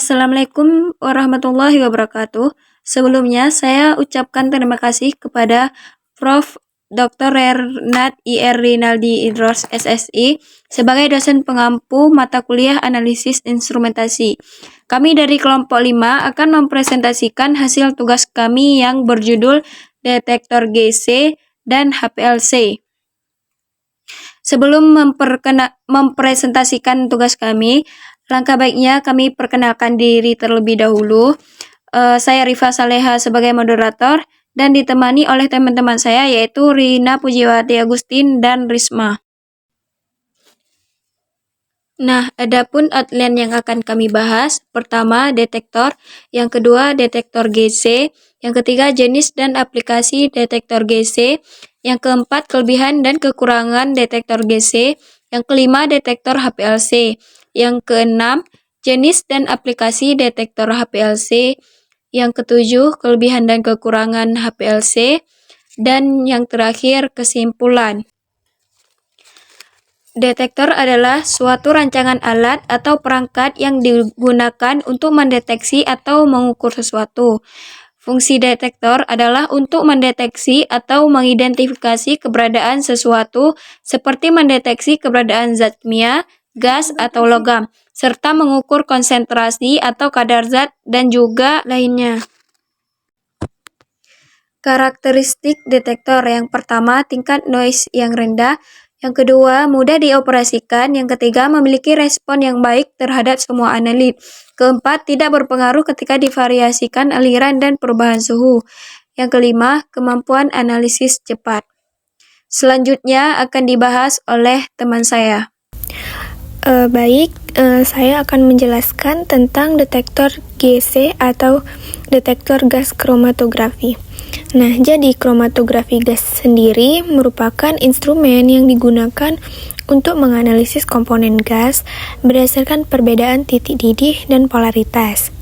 Assalamualaikum warahmatullahi wabarakatuh. Sebelumnya, saya ucapkan terima kasih kepada Prof. Dr. Renat IR Rinaldi Idros SSI sebagai dosen pengampu mata kuliah analisis instrumentasi. Kami dari kelompok 5 akan mempresentasikan hasil tugas kami yang berjudul detektor GC dan HPLC. Sebelum mempresentasikan tugas kami, langkah baiknya kami perkenalkan diri terlebih dahulu. Saya Rifa Saleha sebagai moderator dan ditemani oleh teman-teman saya yaitu Rina Pujiwati Agustin dan Risma. Nah, adapun outline yang akan kami bahas, pertama detektor, yang kedua detektor GC, yang ketiga jenis dan aplikasi detektor GC, yang keempat kelebihan dan kekurangan detektor GC, yang kelima detektor HPLC, yang keenam jenis dan aplikasi detektor HPLC, yang ketujuh kelebihan dan kekurangan HPLC, dan yang terakhir kesimpulan. Detektor adalah suatu rancangan alat atau perangkat yang digunakan untuk mendeteksi atau mengukur sesuatu. Fungsi detektor adalah untuk mendeteksi atau mengidentifikasi keberadaan sesuatu seperti mendeteksi keberadaan zat kimia, gas, atau logam, serta mengukur konsentrasi atau kadar zat dan juga lainnya. Karakteristik detektor yang pertama, tingkat noise yang rendah. Yang kedua, mudah dioperasikan. Yang ketiga, memiliki respon yang baik terhadap semua analit. Keempat, tidak berpengaruh ketika divariasikan aliran dan perubahan suhu. Yang kelima, kemampuan analisis cepat. Selanjutnya akan dibahas oleh teman saya. Saya akan menjelaskan tentang detektor GC atau detektor gas kromatografi. Nah, jadi kromatografi gas sendiri merupakan instrumen yang digunakan untuk menganalisis komponen gas berdasarkan perbedaan titik didih dan polaritas.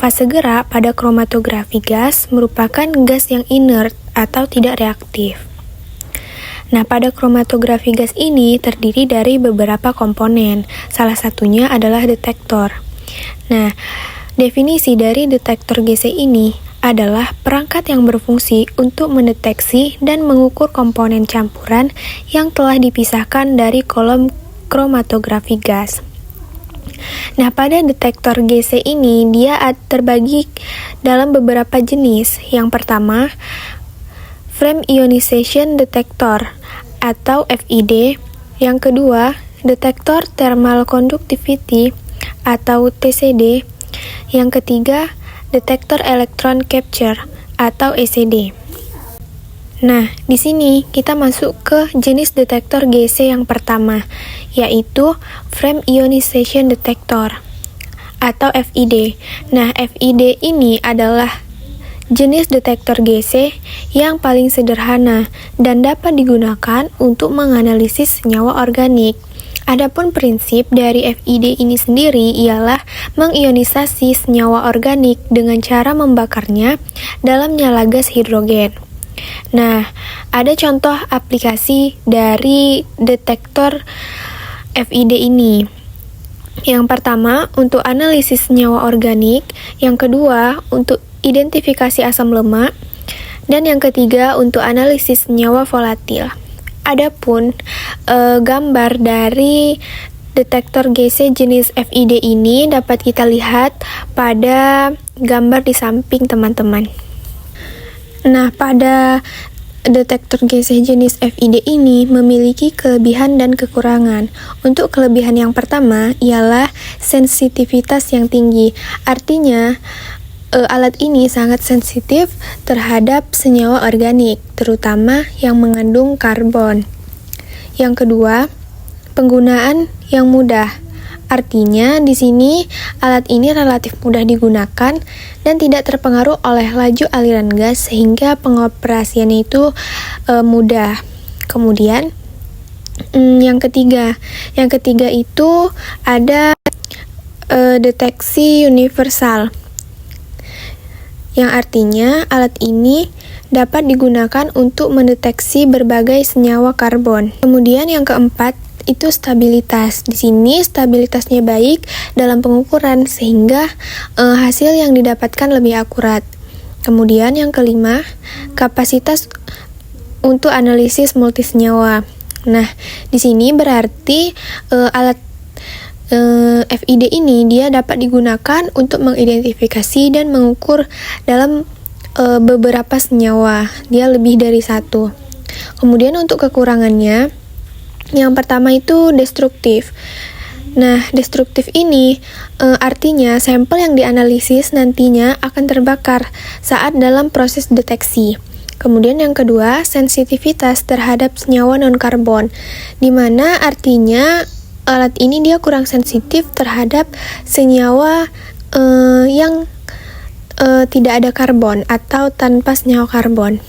Fase gerak pada kromatografi gas merupakan gas yang inert atau tidak reaktif. Nah, pada kromatografi gas ini terdiri dari beberapa komponen, salah satunya adalah detektor. Nah, definisi dari detektor GC ini adalah perangkat yang berfungsi untuk mendeteksi dan mengukur komponen campuran yang telah dipisahkan dari kolom kromatografi gas. Nah, pada detektor GC ini dia terbagi dalam beberapa jenis. Yang pertama, Frame Ionization Detector atau FID. Yang kedua, Detektor Thermal Conductivity atau TCD. Yang ketiga, Detektor Electron Capture atau ECD. Nah, di sini kita masuk ke jenis detektor GC yang pertama, yaitu Frame Ionization Detector atau FID. Nah, FID ini adalah jenis detektor GC yang paling sederhana dan dapat digunakan untuk menganalisis senyawa organik. Adapun prinsip dari FID ini sendiri ialah mengionisasi senyawa organik dengan cara membakarnya dalam nyala gas hidrogen. Nah, ada contoh aplikasi dari detektor FID ini. Yang pertama, untuk analisis senyawa organik. Yang kedua, untuk identifikasi asam lemak, dan yang ketiga untuk analisis senyawa volatil. Adapun gambar dari detektor GC jenis FID ini dapat kita lihat pada gambar di samping teman-teman. Nah, pada detektor GC jenis FID ini memiliki kelebihan dan kekurangan. Untuk kelebihan yang pertama ialah sensitivitas yang tinggi. Artinya, alat ini sangat sensitif terhadap senyawa organik, terutama yang mengandung karbon. Yang kedua, penggunaan yang mudah. Artinya, di sini alat ini relatif mudah digunakan dan tidak terpengaruh oleh laju aliran gas sehingga pengoperasiannya itu mudah. Kemudian, yang ketiga itu ada deteksi universal, yang artinya alat ini dapat digunakan untuk mendeteksi berbagai senyawa karbon. Kemudian yang keempat itu stabilitas. Di sini stabilitasnya baik dalam pengukuran sehingga hasil yang didapatkan lebih akurat. Kemudian yang kelima, kapasitas untuk analisis multisenyawa. Nah, di sini berarti alat FID ini dia dapat digunakan untuk mengidentifikasi dan mengukur dalam beberapa senyawa. Dia lebih dari satu. Kemudian untuk kekurangannya, yang pertama itu destruktif. Nah, destruktif ini artinya sampel yang dianalisis nantinya akan terbakar saat dalam proses deteksi. Kemudian yang kedua, sensitivitas terhadap senyawa non-karbon, di mana artinya alat ini dia kurang sensitif terhadap senyawa yang tidak ada karbon atau tanpa senyawa karbon.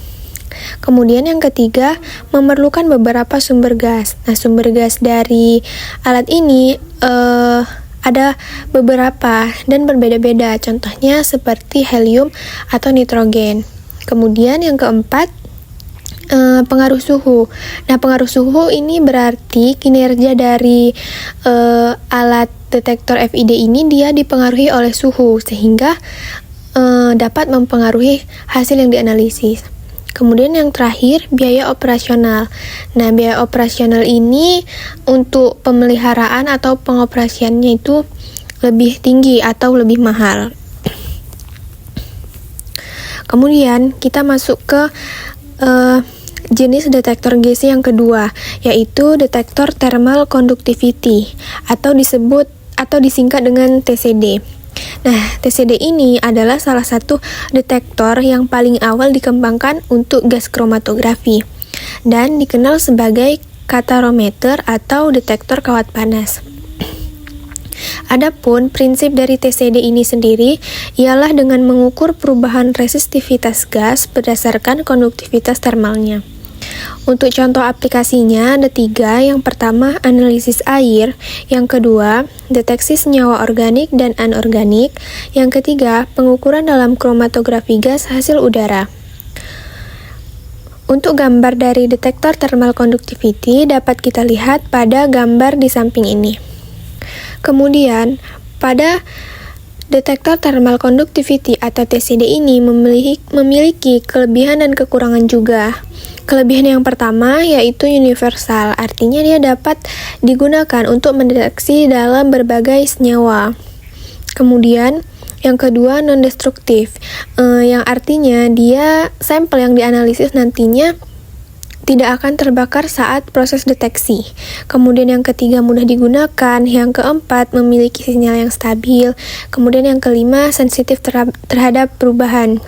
Kemudian yang ketiga, memerlukan beberapa sumber gas. Nah, sumber gas dari alat ini ada beberapa dan berbeda-beda. Contohnya seperti helium atau nitrogen. Kemudian yang keempat, pengaruh suhu. Nah, pengaruh suhu ini berarti kinerja dari alat detektor FID ini dia dipengaruhi oleh suhu sehingga dapat mempengaruhi hasil yang dianalisis. Kemudian yang terakhir, biaya operasional. Nah, biaya operasional ini untuk pemeliharaan atau pengoperasiannya itu lebih tinggi atau lebih mahal. Kemudian kita masuk ke jenis detektor GC yang kedua, yaitu detektor thermal conductivity atau disingkat dengan TCD. Nah, TCD ini adalah salah satu detektor yang paling awal dikembangkan untuk gas kromatografi dan dikenal sebagai katarometer atau detektor kawat panas. Adapun prinsip dari TCD ini sendiri ialah dengan mengukur perubahan resistivitas gas berdasarkan konduktivitas termalnya. Untuk contoh aplikasinya ada 3. Yang pertama, analisis air. Yang kedua, deteksi senyawa organik dan anorganik. Yang ketiga, pengukuran dalam kromatografi gas hasil udara. Untuk gambar dari detektor thermal conductivity dapat kita lihat pada gambar di samping ini. Kemudian, pada detektor thermal conductivity atau TCD ini memiliki kelebihan dan kekurangan juga. Kelebihan yang pertama yaitu universal, artinya dia dapat digunakan untuk mendeteksi dalam berbagai senyawa. Kemudian yang kedua non-destruktif, yang artinya dia sampel yang dianalisis nantinya tidak akan terbakar saat proses deteksi. Kemudian yang ketiga mudah digunakan, yang keempat memiliki sinyal yang stabil, kemudian yang kelima sensitif terhadap perubahan.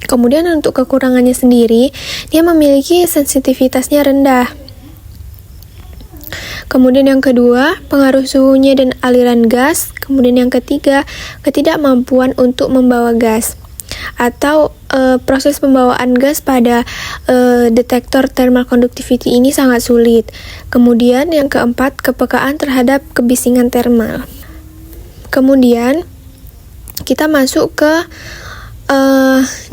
Kemudian untuk kekurangannya sendiri, dia memiliki sensitivitasnya rendah. Kemudian yang kedua, pengaruh suhunya dan aliran gas. Kemudian yang ketiga, ketidakmampuan untuk membawa gas atau proses pembawaan gas pada detektor thermal conductivity ini sangat sulit. Kemudian yang keempat, kepekaan terhadap kebisingan thermal. Kemudian kita masuk ke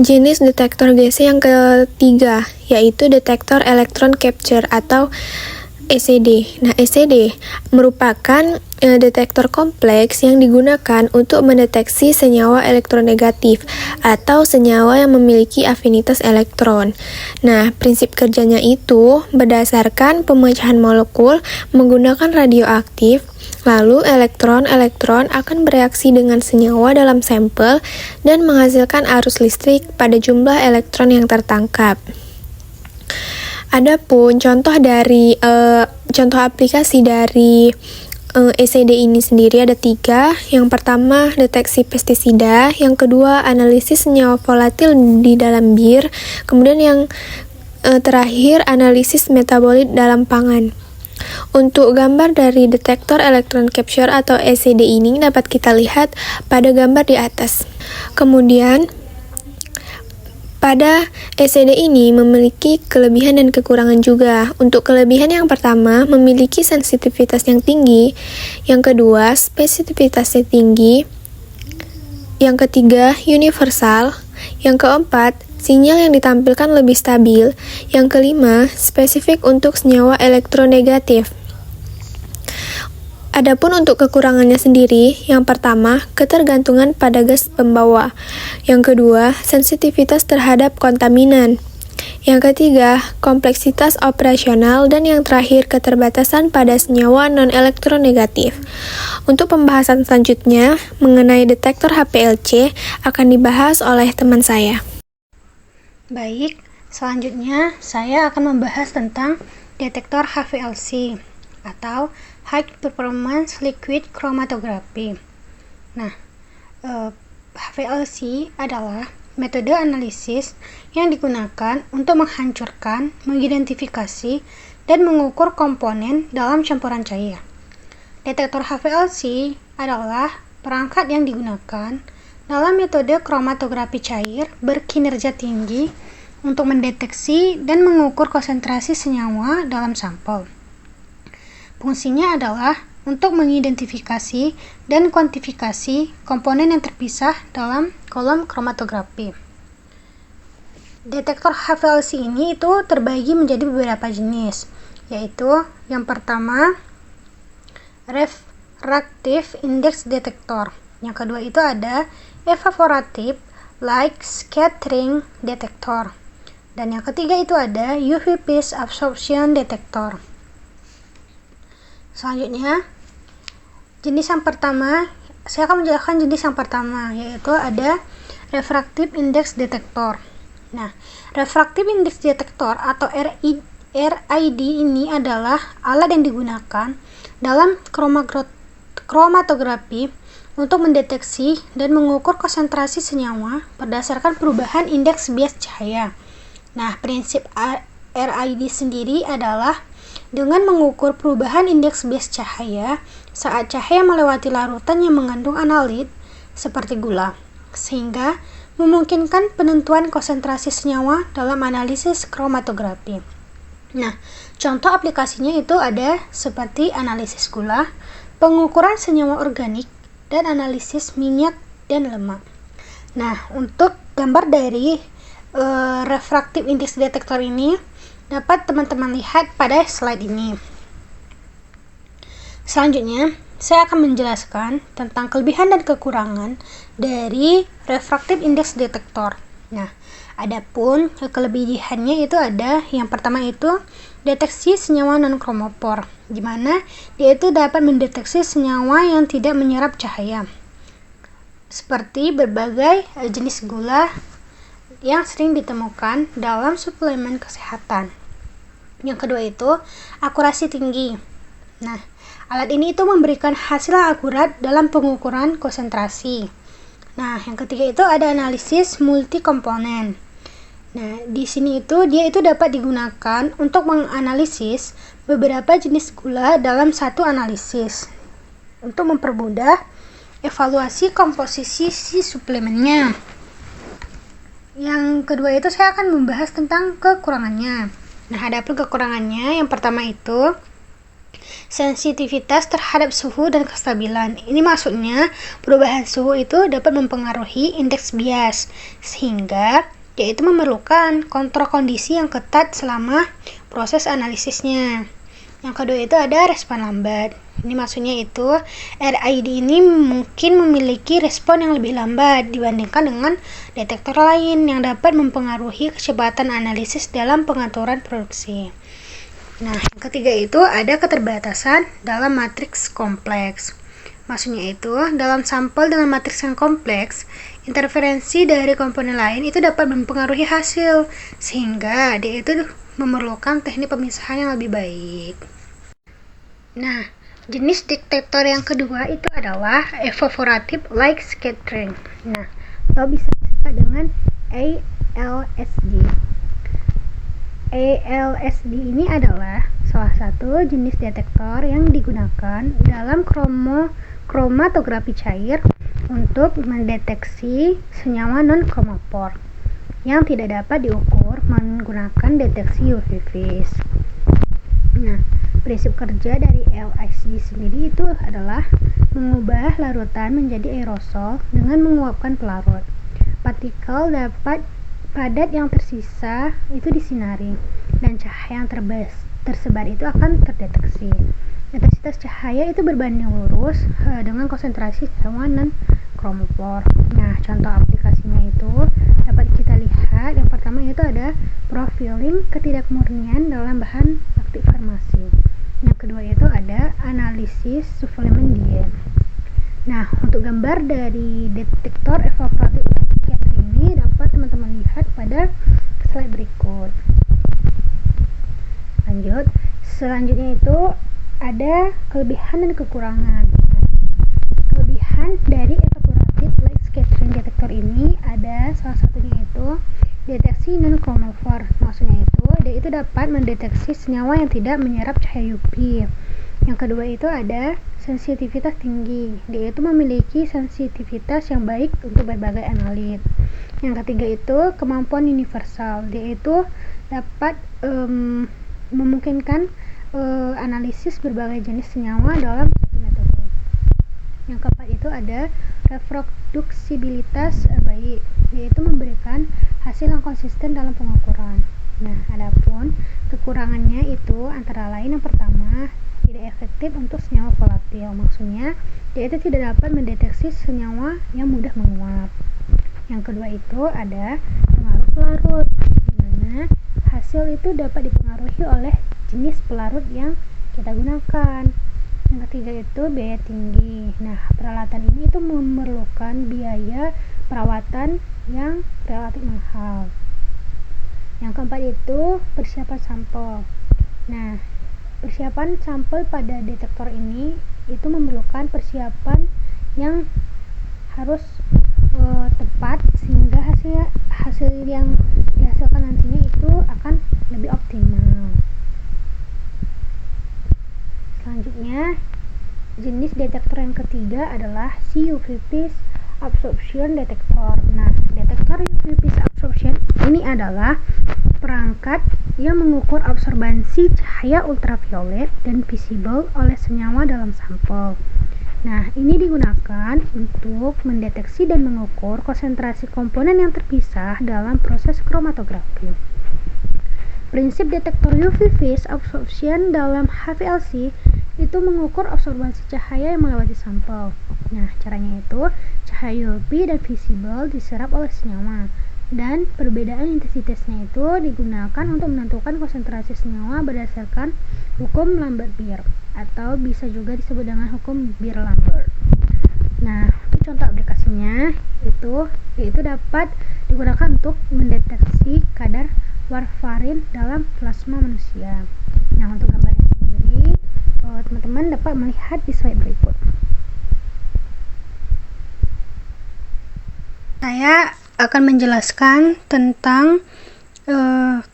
jenis detektor GC yang ketiga, yaitu detektor electron capture atau ECD. Nah, ECD merupakan detektor kompleks yang digunakan untuk mendeteksi senyawa elektronegatif atau senyawa yang memiliki afinitas elektron. Nah, prinsip kerjanya itu berdasarkan pemecahan molekul menggunakan radioaktif. Lalu elektron akan bereaksi dengan senyawa dalam sampel dan menghasilkan arus listrik pada jumlah elektron yang tertangkap. Adapun contoh aplikasi dari ECD ini sendiri ada 3. Yang pertama, deteksi pestisida. Yang kedua, analisis senyawa volatil di dalam bir. Kemudian yang terakhir, analisis metabolit dalam pangan. Untuk gambar dari detektor electron capture atau ECD ini dapat kita lihat pada gambar di atas. Kemudian, pada ECD ini memiliki kelebihan dan kekurangan juga. Untuk kelebihan yang pertama, memiliki sensitivitas yang tinggi. Yang kedua, spesifisitasnya tinggi. Yang ketiga, universal. Yang keempat, sinyal yang ditampilkan lebih stabil. Yang kelima, spesifik untuk senyawa elektronegatif. Adapun untuk kekurangannya sendiri, yang pertama, ketergantungan pada gas pembawa. Yang kedua, sensitivitas terhadap kontaminan. Yang ketiga, kompleksitas operasional, dan yang terakhir, keterbatasan pada senyawa non-elektronegatif. Untuk pembahasan selanjutnya mengenai detektor HPLC akan dibahas oleh teman saya. Baik, selanjutnya saya akan membahas tentang detektor HPLC atau High Performance Liquid Chromatography. Nah, HPLC adalah metode analisis yang digunakan untuk menghancurkan, mengidentifikasi, dan mengukur komponen dalam campuran cair. Detektor HPLC adalah perangkat yang digunakan dalam metode kromatografi cair berkinerja tinggi untuk mendeteksi dan mengukur konsentrasi senyawa dalam sampel. Fungsinya adalah untuk mengidentifikasi dan kuantifikasi komponen yang terpisah dalam kolom kromatografi. Detektor HPLC ini itu terbagi menjadi beberapa jenis, yaitu yang pertama refractive index detector. Yang kedua itu ada evaporative light scattering detector. Dan yang ketiga itu ada UV phase absorption detector. Selanjutnya, jenis yang pertama, saya akan menjelaskan jenis yang pertama, yaitu ada refractive index detector. Nah, refractive index detector atau RID ini adalah alat yang digunakan dalam kromatografi untuk mendeteksi dan mengukur konsentrasi senyawa berdasarkan perubahan indeks bias cahaya. Nah, prinsip RID sendiri adalah dengan mengukur perubahan indeks bias cahaya saat cahaya melewati larutan yang mengandung analit seperti gula, sehingga memungkinkan penentuan konsentrasi senyawa dalam analisis kromatografi. Nah, contoh aplikasinya itu ada seperti analisis gula, pengukuran senyawa organik, dan analisis minyak dan lemak. Nah, untuk gambar dari refractive index detector ini dapat teman-teman lihat pada slide ini. Selanjutnya, saya akan menjelaskan tentang kelebihan dan kekurangan dari refractive index detector. Nah, adapun kelebihannya itu ada yang pertama itu deteksi senyawa non-kromopor, di mana dia itu dapat mendeteksi senyawa yang tidak menyerap cahaya, seperti berbagai jenis gula yang sering ditemukan dalam suplemen kesehatan. Yang kedua itu akurasi tinggi. Nah, alat ini itu memberikan hasil yang akurat dalam pengukuran konsentrasi. Nah, yang ketiga itu ada analisis multi komponen. Nah, di sini itu dia itu dapat digunakan untuk menganalisis beberapa jenis gula dalam satu analisis untuk mempermudah evaluasi komposisi si suplemennya. Yang kedua itu saya akan membahas tentang kekurangannya. Nah, adapun kekurangannya, yang pertama itu sensitivitas terhadap suhu dan kestabilan. Ini maksudnya perubahan suhu itu dapat mempengaruhi indeks bias, sehingga dia itu memerlukan kontrol kondisi yang ketat selama proses analisisnya. Yang kedua itu ada respon lambat. Ini maksudnya itu RID ini mungkin memiliki respon yang lebih lambat dibandingkan dengan detektor lain yang dapat mempengaruhi kecepatan analisis dalam pengaturan produksi. Nah, yang ketiga itu ada keterbatasan dalam matriks kompleks. Maksudnya itu, dalam sampel dengan matriks yang kompleks, interferensi dari komponen lain itu dapat mempengaruhi hasil, sehingga dia itu memerlukan teknik pemisahan yang lebih baik. Nah, jenis detektor yang kedua itu adalah evaporative light scattering. Nah, atau bisa disebut dengan ALSD. ALSD ini adalah salah satu jenis detektor yang digunakan dalam kromatografi cair untuk mendeteksi senyawa non-kromopor yang tidak dapat diukur menggunakan deteksi UV phase. Nah, prinsip kerja dari LSD sendiri itu adalah mengubah larutan menjadi aerosol dengan menguapkan pelarut. Partikel dapat padat yang tersisa itu disinari dan cahaya yang tersebar itu akan terdeteksi. intensitas cahaya itu berbanding lurus dengan konsentrasi senyawa non-chromophore. Nah, contoh aplikasinya itu dapat kita lihat. Yang pertama itu ada profiling ketidakmurnian dalam bahan aktif farmasi. Yang kedua itu ada analisis suplemen diet. Nah, untuk gambar dari detektor evaporatif light scattering ini dapat teman-teman lihat pada slide berikut. Lanjut, selanjutnya itu ada kelebihan dan kekurangan. Kelebihan dari evaporative light scattering detector ini ada salah satunya itu deteksi non-chromophore. Maksudnya itu dia itu dapat mendeteksi senyawa yang tidak menyerap cahaya UV. Yang kedua itu ada sensitivitas tinggi. Dia itu memiliki sensitivitas yang baik untuk berbagai analit. Yang ketiga itu kemampuan universal. Dia itu dapat memungkinkan analisis berbagai jenis senyawa dalam satu metode. Yang keempat itu ada reproduksibilitas baik, yaitu memberikan hasil yang konsisten dalam pengukuran. Nah, adapun kekurangannya itu antara lain yang pertama, tidak efektif untuk senyawa volatil. Maksudnya, dia itu tidak dapat mendeteksi senyawa yang mudah menguap. Yang kedua itu ada pengaruh pelarut, di mana hasil itu dapat dipengaruhi oleh jenis pelarut yang kita gunakan. Yang ketiga itu biaya tinggi. Nah, peralatan ini itu memerlukan biaya perawatan yang relatif mahal. Yang keempat itu persiapan sampel. Nah, persiapan sampel pada detektor ini itu memerlukan persiapan yang harus tepat sehingga hasil yang dihasilkan nantinya itu akan lebih optimal. Selanjutnya, jenis detektor yang ketiga adalah CUV phase absorption detector. Nah, detektor UV phase absorption ini adalah perangkat yang mengukur absorbansi cahaya ultraviolet dan visible oleh senyawa dalam sampel. Nah, ini digunakan untuk mendeteksi dan mengukur konsentrasi komponen yang terpisah dalam proses kromatografi. Prinsip detektor UV phase absorption dalam HPLC itu mengukur absorbansi cahaya yang melewati sampel. Nah, caranya itu cahaya UV dan visible diserap oleh senyawa, dan perbedaan intensitasnya itu digunakan untuk menentukan konsentrasi senyawa berdasarkan hukum Lambert-Beer, atau bisa juga disebut dengan hukum Beer-Lambert. Nah, untuk contoh aplikasinya itu dapat digunakan untuk mendeteksi kadar warfarin dalam plasma manusia. Nah, untuk gambarnya sendiri, teman-teman dapat melihat di slide berikut. Saya akan menjelaskan tentang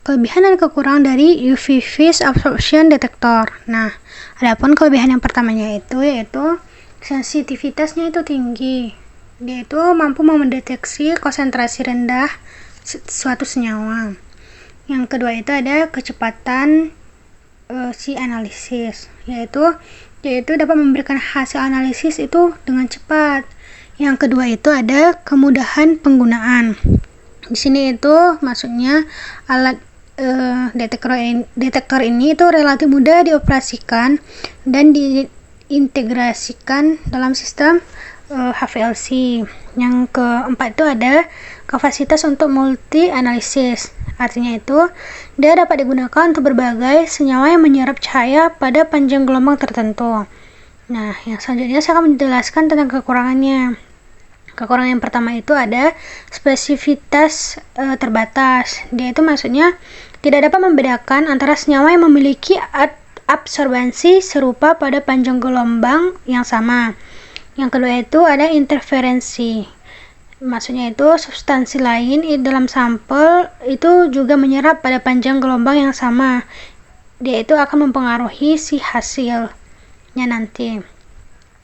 kelebihan dan kekurangan dari UV phase absorption detector. Nah, adapun kelebihan yang pertamanya itu yaitu sensitivitasnya itu tinggi. Dia itu mampu mendeteksi konsentrasi rendah suatu senyawa. Yang kedua itu ada kecepatan si analisis, yaitu dapat memberikan hasil analisis itu dengan cepat. Yang kedua itu ada kemudahan penggunaan. Di sini itu maksudnya alat detektor ini itu relatif mudah dioperasikan dan diintegrasikan dalam sistem HPLC. Yang keempat itu ada kapasitas untuk multi analisis. Artinya itu dia dapat digunakan untuk berbagai senyawa yang menyerap cahaya pada panjang gelombang tertentu. Nah, yang selanjutnya saya akan menjelaskan tentang kekurangannya. Kekurangan yang pertama itu ada spesifitas terbatas. Dia itu maksudnya tidak dapat membedakan antara senyawa yang memiliki absorbansi serupa pada panjang gelombang yang sama. Yang kedua itu ada interferensi. Maksudnya itu substansi lain dalam sampel itu juga menyerap pada panjang gelombang yang sama. Dia itu akan mempengaruhi si hasilnya nanti.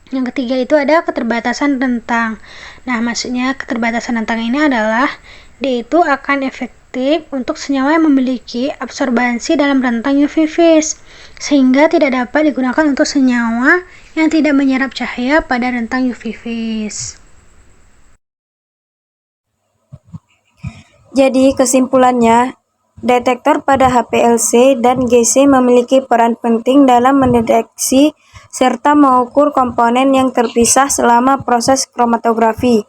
Yang ketiga itu ada keterbatasan rentang. Nah, maksudnya keterbatasan rentang ini adalah dia itu akan efektif untuk senyawa yang memiliki absorbansi dalam rentang UV phase, sehingga tidak dapat digunakan untuk senyawa yang tidak menyerap cahaya pada rentang UV phase. Jadi kesimpulannya, detektor pada HPLC dan GC memiliki peran penting dalam mendeteksi serta mengukur komponen yang terpisah selama proses kromatografi.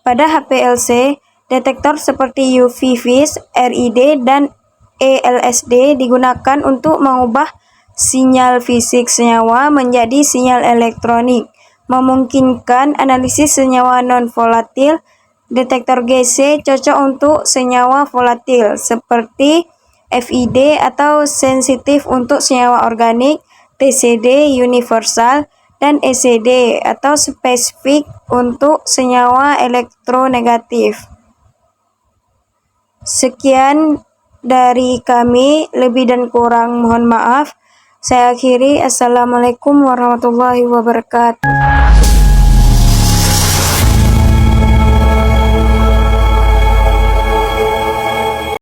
Pada HPLC, detektor seperti UV vis, RID, dan ELSD digunakan untuk mengubah sinyal fisik senyawa menjadi sinyal elektronik, memungkinkan analisis senyawa non-volatil. Detektor GC cocok untuk senyawa volatil seperti FID atau sensitif untuk senyawa organik, TCD universal, dan ECD atau spesifik untuk senyawa elektronegatif. Sekian dari kami, lebih dan kurang mohon maaf. Saya akhiri, Assalamualaikum warahmatullahi wabarakatuh.